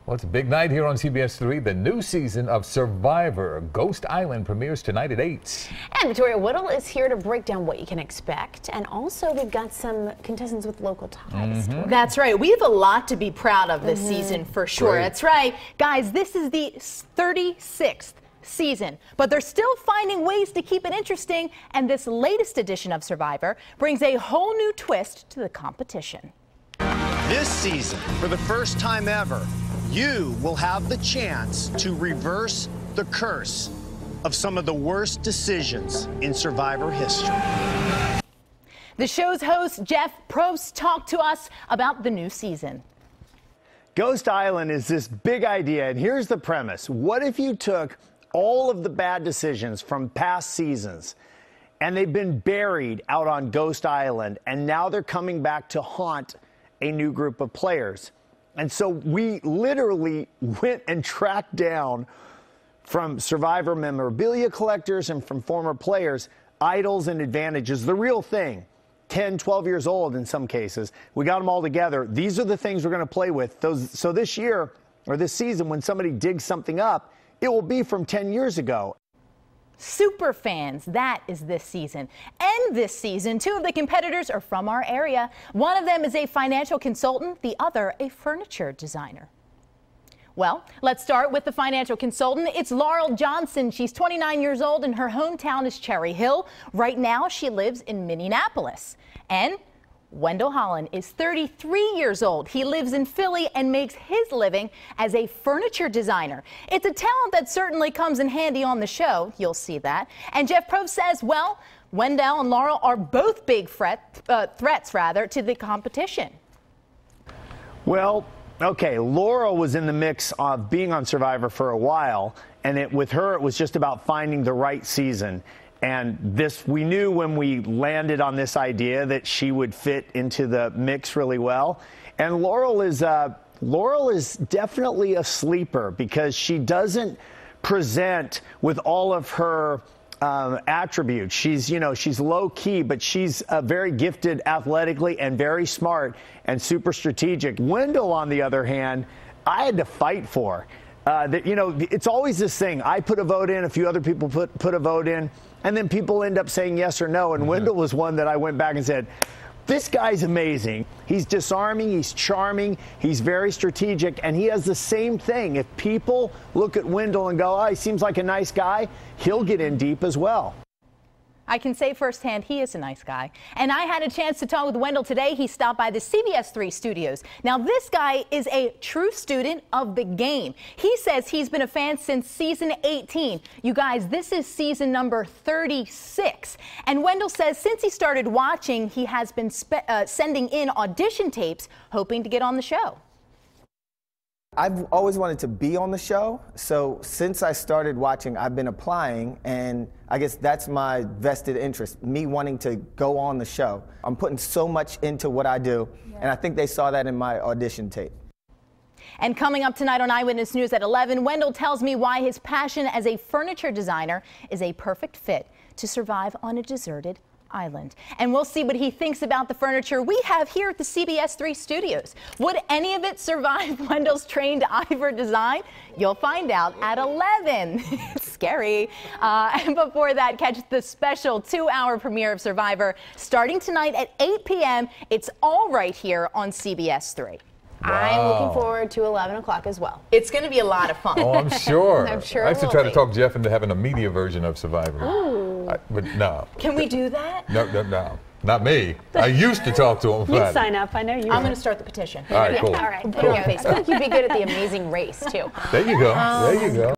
Well, it's a big night here on CBS 3. The new season of Survivor Ghost Island premieres tonight at 8. And Vittoria Woodill is here to break down what you can expect. And also, we've got some contestants with local ties. That's right. We have a lot to be proud of this season for sure. Great. That's right. Guys, this is the 36th season, but they're still finding ways to keep it interesting. And this latest edition of Survivor brings a whole new twist to the competition. This season, for the first time ever, you will have the chance to reverse the curse of some of the worst decisions in Survivor history. The show's host, Jeff Probst, talked to us about the new season. Ghost Island is this big idea, and here's the premise. What if you took all of the bad decisions from past seasons, and they've been buried out on Ghost Island, and now they're coming back to haunt a new group of players? And so we literally went and tracked down from Survivor memorabilia collectors and from former players idols and advantages, the real thing, 10, 12 years old in some cases. We got them all together. These are the things we're going to play with. So this year, or this season, when somebody digs something up, it will be from 10 years ago. Super fans, that is this season. And this season, two of the competitors are from our area. One of them is a financial consultant, the other a furniture designer. Well, let's start with the financial consultant. It's Laurel Johnson. She's 29 years old and her hometown is Cherry Hill. Right now, she lives in Minneapolis. And Wendell Holland is 33 years old. He lives in Philly and makes his living as a furniture designer. It's a talent that certainly comes in handy on the show. You'll see that. And Jeff Probst says, well, Wendell and Laurel are both big threats to the competition. Well, okay, Laurel was in the mix of being on Survivor for a while, and with her, it was just about finding the right season. And we knew when we landed on this idea that she would fit into the mix really well. And Laurel is definitely a sleeper because she doesn't present with all of her attributes. She's low key, but she's very gifted athletically and very smart and super strategic. Wendell, on the other hand, I had to fight for. It's always this thing. I put a vote in, a few other people put a vote in, and then people end up saying yes or no. And Wendell was one that I went back and said, this guy's amazing. He's disarming, he's charming, he's very strategic, and he has the same thing. If people look at Wendell and go, oh, he seems like a nice guy, he'll get in deep as well. I can say firsthand he is a nice guy. And I had a chance to talk with Wendell today. He stopped by the CBS 3 studios. Now, this guy is a true student of the game. He says he's been a fan since season 18. You guys, this is season number 36. And Wendell says since he started watching, he has been sending in audition tapes, hoping to get on the show. I've always wanted to be on the show, so since I started watching, I've been applying, and I guess that's my vested interest, me wanting to go on the show. I'm putting so much into what I do, and I think they saw that in my audition tape. And coming up tonight on Eyewitness News at 11, Wendell tells me why his passion as a furniture designer is a perfect fit to survive on a deserted island. And we'll see what he thinks about the furniture we have here at the CBS 3 studios. Would any of it survive Wendell's trained eye for design? You'll find out at 11. It's scary. And before that, catch the special 2-hour premiere of Survivor starting tonight at 8 p.m. It's all right here on CBS 3. Wow. I'm looking forward to 11 o'clock as well. It's going to be a lot of fun. Oh, I'm sure. I'm sure I used to try to talk Jeff into having a media version of Survivor. But no. Can we do that? No. Not me. I used to talk to him. You sign up. I know you. I'm going to start the petition. All right, cool. All right. Put it on Facebook. I think you'd be good at the Amazing Race, too. There you go. There you go.